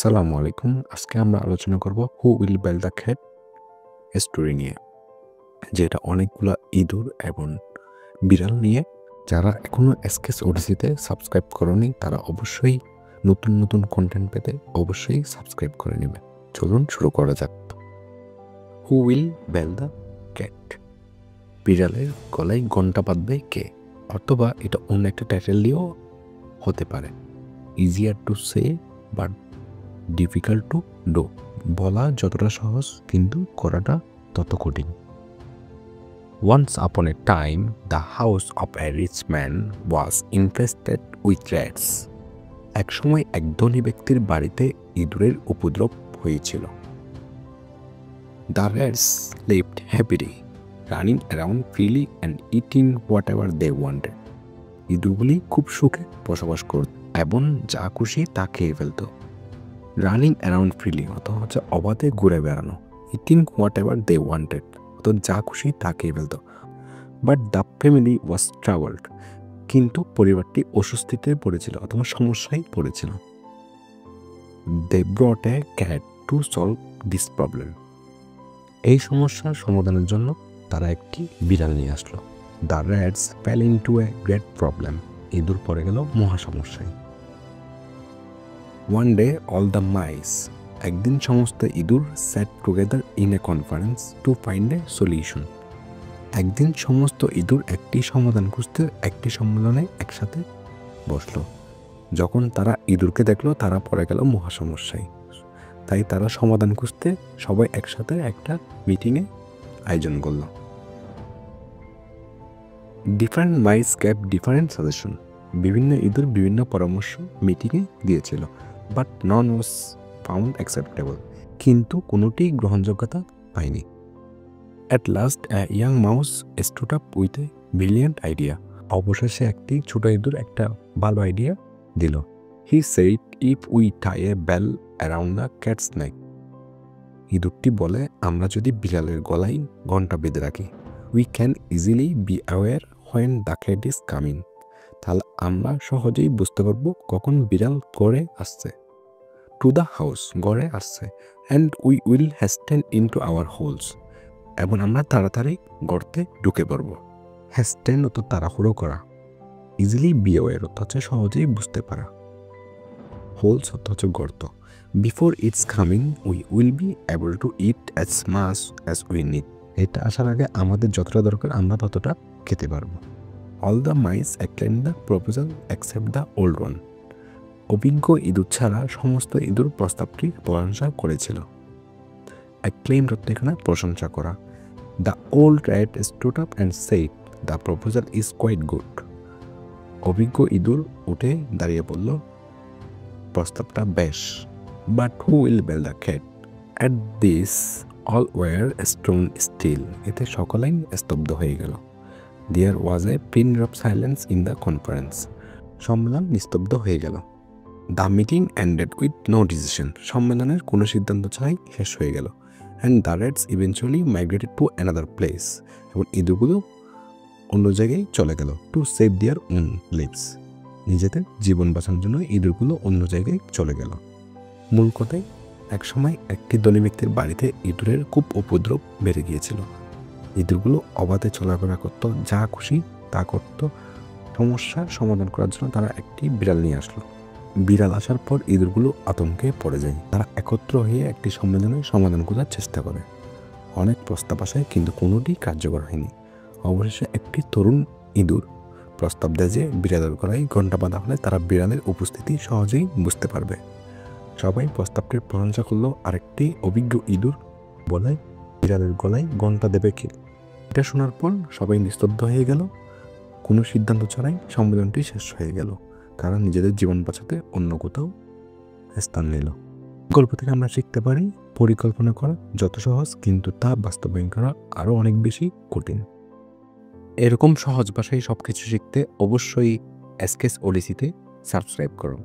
আসসালামু আলাইকুম। আজকে আমরা আলোচনা করব who will bell the cat story নিয়ে, যেটা অনেকগুলা ইঁদুর এবং বিড়াল নিয়ে। যারা এখনো এসকেস ওডিসিতে সাবস্ক্রাইব করনি তারা অবশ্যই নতুন নতুন কন্টেন্ট পেতে অবশ্যই সাবস্ক্রাইব করে নেবে। চলুন শুরু করা যাক। Who will bell the cat, বিড়ালের গলায় ঘন্টা বাঁধবে কে? অথবা এটা অন্য একটা টাইটেল দিয়েও হতে পারে, easier to say but difficult to do. বলা যতটা সহজ কিন্তু করাটা তত কঠিন। Once upon a time, the house of a rich man was infested with rats. একসময় এক ধনী ব্যক্তির বাড়িতে ইঁদুরের উপদ্রব হয়েছিল। The rats lived happily, running around freely and eating whatever they wanted. ইঁদুরগুলি খুব সুখে বসবাস করত এবং যা খুশি তা খেয়ে ফেলত। রানিং অ্যারাউন্ড ফ্রিলি অথবা হচ্ছে অবাধে ঘুরে বেড়ানো, eating whatever they wanted অথবা যা খুশি তা খেয়ে ফেলত। But the family was travelled, কিন্তু পরিবারটি অস্বস্তিতে পড়েছিল অথবা সমস্যায় পড়েছিল। They brought a cat to solve this problem, এই সমস্যার সমাধানের জন্য তারা একটি বিড়াল নিয়ে আসলো। The rats fell into a great problem, ইঁদুর পড়ে গেল মহা সমস্যায়। One day all the mice, একদিন সমস্ত ইঁদুর sat together in a conference to find a solution. একদিন সমস্ত ইঁদুর একটি সমাধান খুঁজতে একটি সম্মেলনে একসাথে বসলো। যখন তারা ইঁদুরকে দেখলো তারা পড়ে গেল মহা সমস্যায়, তাই তারা সমাধান খুঁজতে সবাই একসাথে একটা মিটিংয়ে আয়োজন করলো। Different mice gave different suggestion, বিভিন্ন ইঁদুর বিভিন্ন পরামর্শ মিটিংয়ে দিয়েছিল। But none was found acceptable, কিন্তু কোনোটি গ্রহণযোগ্যতা পায়নি। At last a young mouse stood up with a brilliant idea, অবশেষে একটি ছোট ইঁদুর একটা ভালো আইডিয়া দিল। He said if we tie a bell around the cat's neck, ইঁদুরটি বলে আমরা যদি বিড়ালের গলায় ঘন্টা বেঁধে রাখি, we can easily be aware when the cat is coming, তাহলে আমরা সহজেই বুঝতে পারবো কখন বিড়াল ঘরে আসছে। টু দ্য হাউস, ঘরে আসছে। And we will hasten into our holes, এবং আমরা তাড়াতাড়ি গর্তে ঢুকে পড়বো। হ্যাস্টেন অত তাড়াহুড়ো করা, ইজিলি বি অ্যাওয়ার অর্থ হচ্ছে সহজেই বুঝতে পারা, হোলস অর্থ হচ্ছে গর্ত। Before it's coming we will be able to it as much as we need, এটা আসার আগে আমাদের যতটা দরকার আমরা ততটা খেতে পারবো। All the mice acclaim the proposal accept the old one, অভিজ্ঞ ইঁদুর ছাড়া সমস্ত ইঁদুর প্রস্তাবটি প্রশংসা করেছিল। অ্যাক্লেইম অর্থ এখানে প্রশংসা করা। The old rat stood up and said the proposal is quite good, অভিজ্ঞ ইঁদুর উঠে দাঁড়িয়ে বলল প্রস্তাবটা বেশ। But who will bell the cat, at this all were stone still, এতে সকলেই স্তব্ধ হয়ে গেল। There was a pin drop silence in the conference, সম্মেলন নিস্তব্ধ হয়ে গেল। The meeting ended with no decision, সম্মেলনের কোনো সিদ্ধান্ত ছাড়াই শেষ হয়ে গেল। And the rats eventually migrated to another place, এবং ইঁদুরগুলো অন্য জায়গায় চলে গেল। To save their own lives, নিজেদের জীবন বাঁচানোর জন্য ইঁদুরগুলো অন্য জায়গায় চলে গেল। মূল কথায়, একসময় একটি ধনী ব্যক্তির বাড়িতে ইঁদুরের খুব উপদ্রব বেড়ে গিয়েছিল। ইঁদুরগুলো অবাধে চলাফেরা করতো, যা খুশি তা করতো। সমস্যার সমাধান করার জন্য তারা একটি বিড়াল নিয়ে আসলো। বিড়াল আসার পর ইঁদুরগুলো আতঙ্কে পড়ে যায়। তারা একত্র হয়ে একটি সম্মেলনের সমাধান খোঁজার চেষ্টা করে। অনেক প্রস্তাব আসে কিন্তু কোনোটি কার্যকর হয়নি। অবশেষে একটি তরুণ ইঁদুর প্রস্তাব দেয় যে বিড়ালের গলায় ঘন্টা বাঁধা হলে তারা বিড়ালের উপস্থিতি সহজেই বুঝতে পারবে। সবাই প্রস্তাবটির প্রশংসা করলো। আরেকটি অভিজ্ঞ ইঁদুর বলে বিড়ালের গলায় ঘন্টা দেবে কে? এটা শোনার পর সবাই নিস্তব্ধ হয়ে গেল। কোনো সিদ্ধান্ত ছাড়াই সম্মেলনটি শেষ হয়ে গেল। তারা নিজেদের জীবন বাঁচাতে অন্য কোথাও স্থান নিল। গল্প থেকে আমরা শিখতে পারি পরিকল্পনা করা যত সহজ কিন্তু তা বাস্তবায়ন করা আরও অনেক বেশি কঠিন। এরকম সহজ ভাষায় সব কিছু শিখতে অবশ্যই এসকেস ওডিসিতে সাবস্ক্রাইব করো।